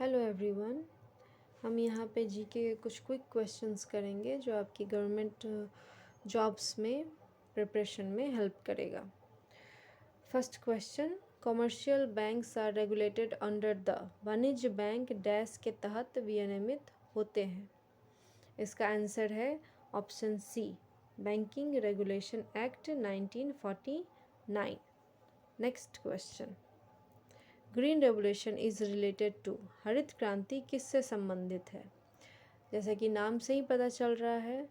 Hello everyone. हम यहाँ पे जीके के कुछ क्विक क्वेश्चंस करेंगे जो आपकी गवर्नमेंट जॉब्स में प्रिपरेशन में हेल्प करेगा। First question, commercial banks are regulated under the वाणिज्य बैंक डैश के तहत विनियमित होते हैं। इसका आंसर है option C, banking regulation act 1949। Next question, green revolution is related to, हरित क्रांति किससे संबंधित है। जैसा कि नाम से ही पता चल रहा है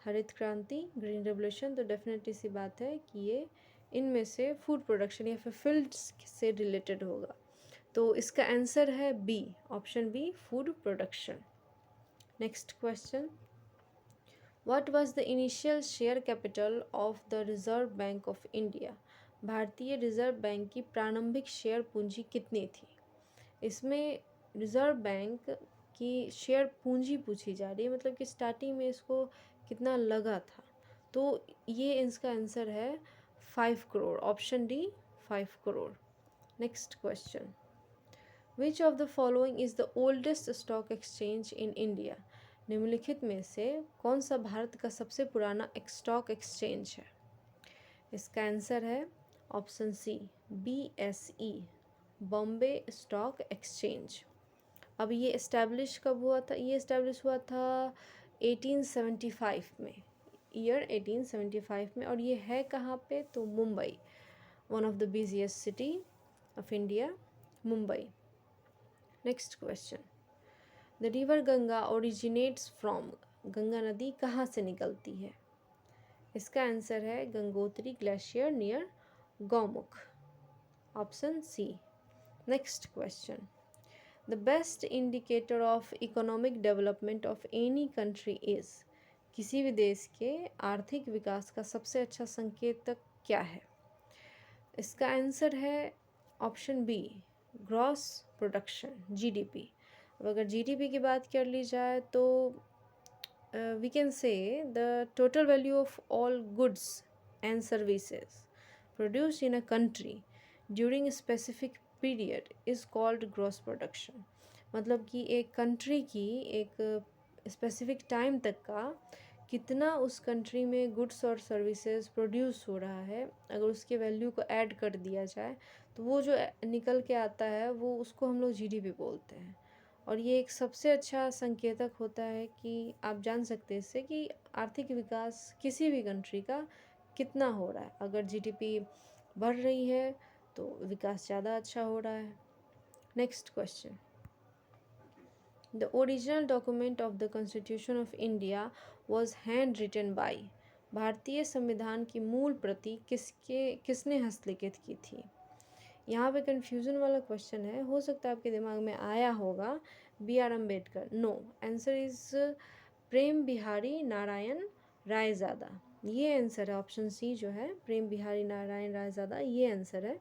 हरित क्रांति, ग्रीन रेवोल्यूशन, तो डेफिनेटली सी बात है कि ये इनमें से फूड प्रोडक्शन या फिर फील्ड्स से रिलेटेड होगा। तो इसका आंसर है B, option B, food production. Next question, what was the initial share capital of the reserve bank of India. भारतीय रिजर्व बैंक की प्रारंभिक शेयर पूंजी कितनी थी। इसमें रिज़र्व बैंक की शेयर पूंजी पूछी जा रही है, मतलब कि स्टार्टिंग में इसको कितना लगा था। तो ये इसका आंसर है 5 crore, option D, 5 crore. Next question, which of the following is the oldest stock exchange in India. निम्नलिखित में से कौन सा भारत का सबसे पुराना स्टॉक एक्सचेंज है। इसका आंसर है option C, BSE, Bombay stock exchange. अब ये इस्टेब्लिश कब हुआ था। ये इस्टेब्लिश हुआ था 1875 में, ईयर 1875 में। और ये है कहाँ पे, तो Mumbai, one of the busiest city of India, Mumbai. Next question, the river Ganga originates from, Ganga नदी कहाँ से निकलती है। इसका आंसर है Gangotri glacier near Gaumukh, option C. Next question, the best indicator of economic development of any country is, किसी भी देश के आर्थिक विकास का सबसे अच्छा संकेतक क्या है। इसका आंसर है option B, gross production, GDP। अब अगर GDP की बात कर ली जाए तो we can say the total value of all goods and services produced in a country during a specific period is called gross production। मतलब कि एक कंट्री की एक स्पेसिफिक टाइम तक का कितना उस कंट्री में गुड्स और सर्विसेज प्रोड्यूस हो रहा है, अगर उसके वैल्यू को ऐड कर दिया जाए तो वो जो निकल के आता है वो उसको हम लोग GDP बोलते हैं। और ये एक सबसे अच्छा संकेतक होता है कि आप जान सकते हैं इससे कि आर्थिक विकास किसी भी कंट्री का कितना हो रहा है। अगर GDP बढ़ रही है तो विकास ज़्यादा अच्छा हो रहा है। Next question, the original document of the constitution of India was hand written by, भारतीय संविधान की मूल प्रति किसने हस्तलिखित की थी। यहाँ पे कन्फ्यूज़न वाला क्वेश्चन है, हो सकता है आपके दिमाग में आया होगा BR Ambedkar. No, answer is Prem Bihari Narayan Raizada. ये आंसर है, ऑप्शन सी जो है प्रेम बिहारी नारायण रायज़ादा, ये आंसर है।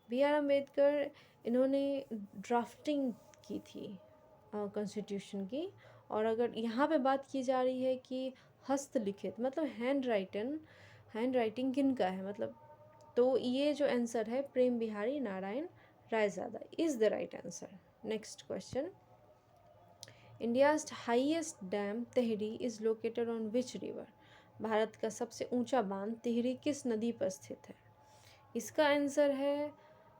BR अम्बेडकर इन्होंने ड्राफ्टिंग की थी कॉन्स्टिट्यूशन की। और अगर यहाँ पे बात की जा रही है कि हस्तलिखित मतलब हैंड राइटिंग किन का है, मतलब तो ये जो आंसर है Prem Bihari Narayan Raizada is the right answer. Next question, India's highest dam Tehri is located on which river, Bharat का सबसे ऊंचा बांध तिहरी किस नदी पर स्थित है। इसका आंसर है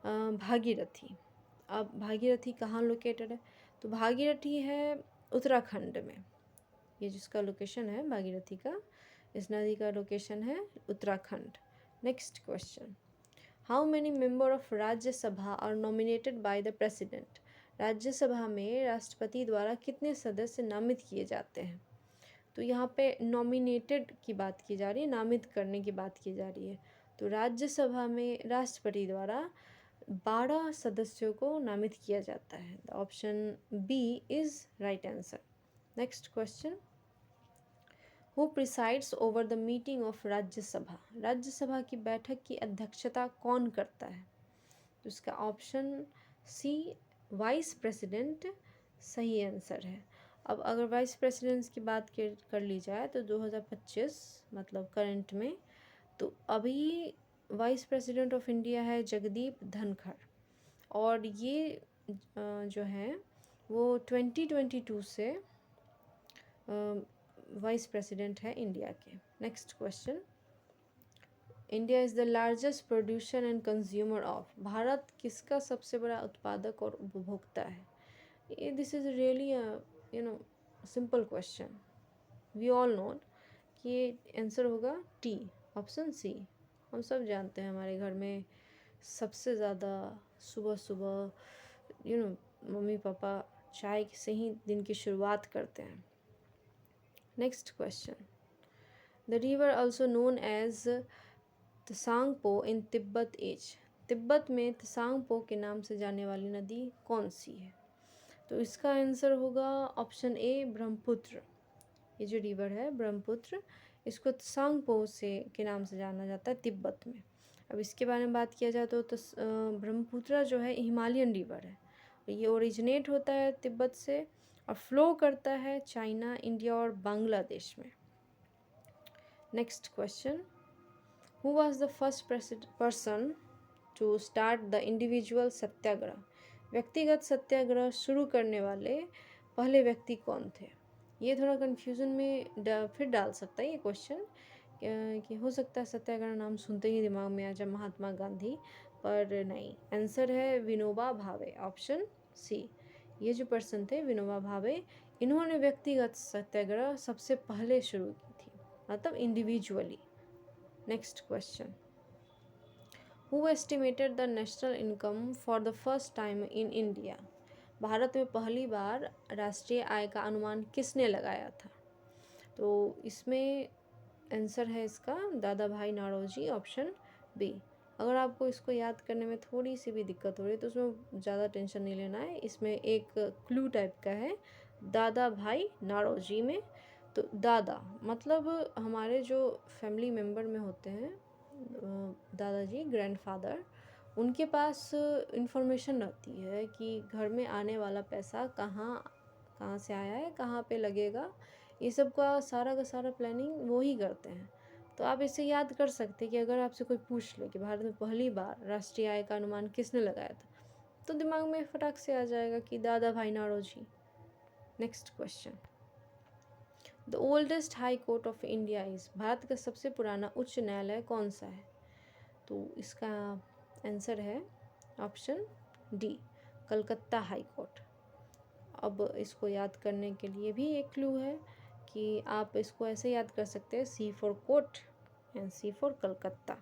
भागीरथी। अब भागीरथी कहाँ लोकेटेड है, तो भागीरथी है उत्तराखंड में। ये जिसका लोकेशन है भागीरथी का, इस नदी का लोकेशन है Uttarakhand. Next question, how many member of Rajya Sabha are nominated by the president, Rajya Sabha में राष्ट्रपति द्वारा कितने सदस्य नामित किए जाते हैं। तो यहाँ पे नॉमिनेटेड की बात की जा रही है, नामित करने की बात की जा रही है। तो राज्यसभा में राष्ट्रपति द्वारा 12 सदस्यों को नामित किया जाता है। The option B is right answer. Next question, who presides over the meeting of Rajya Sabha, Rajya Sabha की बैठक की अध्यक्षता कौन करता है। तो इसका ऑप्शन सी, वाइस प्रेसिडेंट, सही आंसर है। अब अगर वाइस प्रेसिडेंट की बात कर ली जाए तो 2025 मतलब करंट में, तो अभी वाइस प्रेसिडेंट ऑफ इंडिया है जगदीप धनखड़। और ये जो है वो 2022 से वाइस प्रेसिडेंट है इंडिया के। Next question, India is the largest producer and consumer of, भारत किसका सबसे बड़ा उत्पादक और उपभोक्ता है? This is really you know simple question, we all know कि ये आंसर होगा टी, ऑप्शन सी। हम सब जानते हैं हमारे घर में सबसे ज़्यादा सुबह सुबह मम्मी पापा चाय से ही दिन की शुरुआत करते हैं। Next question, the river also known as Tsangpo in Tibet as, Tibet में त्सांगपो के नाम से जाने वाली नदी कौन सी है? तो इसका आंसर होगा ऑप्शन ए ब्रह्मपुत्र। ये जो रिवर है ब्रह्मपुत्र, इसको त्सांगपो से के नाम से जाना जाता है तिब्बत में। अब इसके बारे में बात किया जाए तो ब्रह्मपुत्र जो है हिमालयन रिवर है, ये ओरिजिनेट होता है तिब्बत से और फ्लो करता है चाइना, इंडिया और बांग्लादेश में। Next question, who was the first person to start the individual satyagraha, व्यक्तिगत सत्याग्रह शुरू करने वाले पहले व्यक्ति कौन थे? ये थोड़ा कन्फ्यूज़न में फिर डाल सकता है ये क्वेश्चन कि हो सकता है सत्याग्रह नाम सुनते ही दिमाग में आ जाए महात्मा गांधी, पर नहीं, आंसर है विनोबा भावे, ऑप्शन सी। ये जो पर्सन थे विनोबा भावे, इन्होंने व्यक्तिगत सत्याग्रह सबसे पहले शुरू की थी, मतलब individually. Next question, who estimated the national income for the first time in India, Bharat में पहली बार राष्ट्रीय आय का अनुमान किसने लगाया था? तो इसमें आंसर है इसका दादा भाई नारोजी, ऑप्शन बी। अगर आपको इसको याद करने में थोड़ी सी भी दिक्कत हो रही है तो उसमें ज़्यादा टेंशन नहीं लेना है, इसमें एक क्लू टाइप का है दादा भाई नारोजी में। तो दादा मतलब हमारे जो फैमिली मेम्बर में होते हैं दादाजी, ग्रैंडफादर, उनके पास इंफॉर्मेशन रहती है कि घर में आने वाला पैसा कहाँ से आया है, कहाँ पे लगेगा, ये सब का सारा प्लानिंग वो ही करते हैं। तो आप इसे याद कर सकते हैं कि अगर आपसे कोई पूछ ले कि भारत में पहली बार राष्ट्रीय आय का अनुमान किसने लगाया था, तो दिमाग में फटाक से आ जाएगा कि Dadabhai Naoroji. Next question, the oldest high court of India is, भारत का सबसे पुराना उच्च न्यायालय कौन सा है? तो इसका आंसर है option D, Calcutta high court. अब इसको याद करने के लिए भी एक क्लू है कि आप इसको ऐसे याद कर सकते हैं, C for court and C for Calcutta.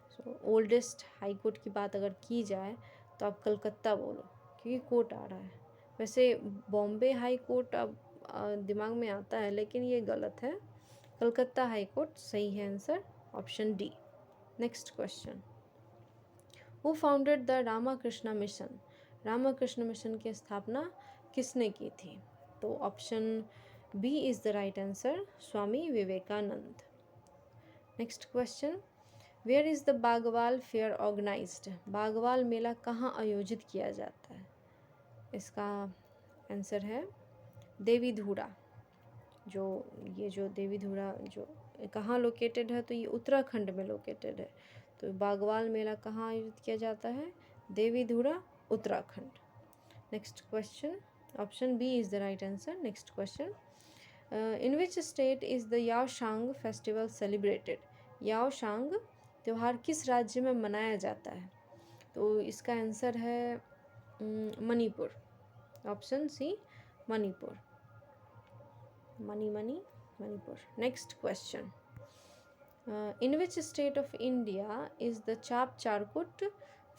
So oldest high court की बात अगर की जाए तो आप कलकत्ता बोलो क्योंकि कोर्ट आ रहा है। वैसे बॉम्बे हाई कोर्ट अब दिमाग में आता है लेकिन ये गलत है, कलकत्ता हाई कोर्ट सही है answer, option D. Next question, who founded the Ramakrishna mission, Ramakrishna mission की स्थापना किसने की थी? तो option B is the right answer, Swami Vivekananda. Next question, where is the Bagwal fair organised, Bagwal मेला कहाँ आयोजित किया जाता है? इसका आंसर है देवीधुरा। जो देवीधुरा जो कहाँ लोकेटेड है, तो ये उत्तराखंड में लोकेटेड है। तो बागवाल मेला कहाँ आयोजित किया जाता है? Devidhura, Uttarakhand. Next question, option B is the right answer. Next question, in which state is the Yaoshang festival celebrated, Yaoshang त्यौहार किस राज्य में मनाया जाता है? तो इसका आंसर है Manipur, option C Manipur, Manipur. Next question, in which state of India is the Chapchar Kut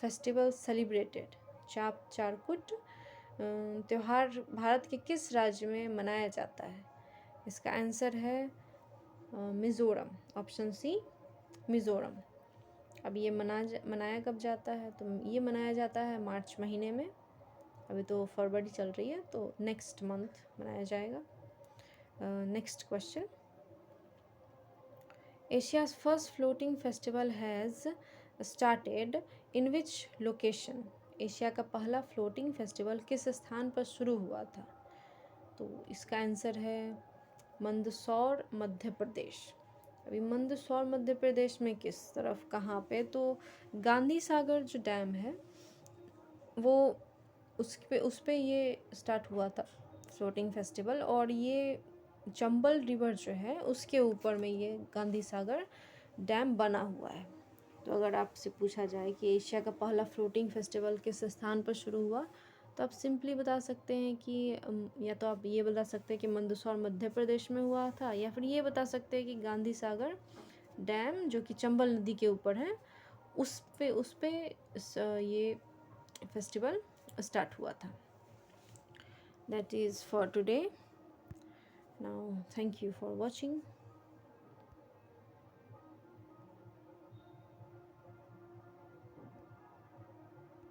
festival celebrated, चाप चारकुट त्यौहार भारत के किस राज्य में मनाया जाता है? इसका आंसर है मिज़ोरम, ऑप्शन सी मिज़ोरम। अब ये मनाया कब जाता है? तो ये मनाया जाता है मार्च महीने में, अभी तो फरवरी चल रही है तो नेक्स्ट मंथ मनाया जाएगा। Next question, Asia's first floating festival has started in which location, Asia का पहला फ्लोटिंग फेस्टिवल किस स्थान पर शुरू हुआ था? तो इसका आंसर है मंदसौर, मध्य प्रदेश। अभी मंदसौर मध्य प्रदेश में किस तरफ, कहाँ पे? तो गांधी सागर जो डैम है वो उस पे ये स्टार्ट हुआ था फ्लोटिंग फेस्टिवल। और ये चंबल रिवर जो है उसके ऊपर में ये गांधी सागर डैम बना हुआ है। तो अगर आपसे पूछा जाए कि एशिया का पहला फ्लोटिंग फेस्टिवल किस स्थान पर शुरू हुआ, तो आप सिंपली बता सकते हैं कि या तो आप ये बता सकते हैं कि मंदसौर मध्य प्रदेश में हुआ था, या फिर ये बता सकते हैं कि गांधी सागर डैम जो कि चंबल नदी के ऊपर है उस पे ये फेस्टिवल स्टार्ट हुआ था। That is for today. Now thank you for watching.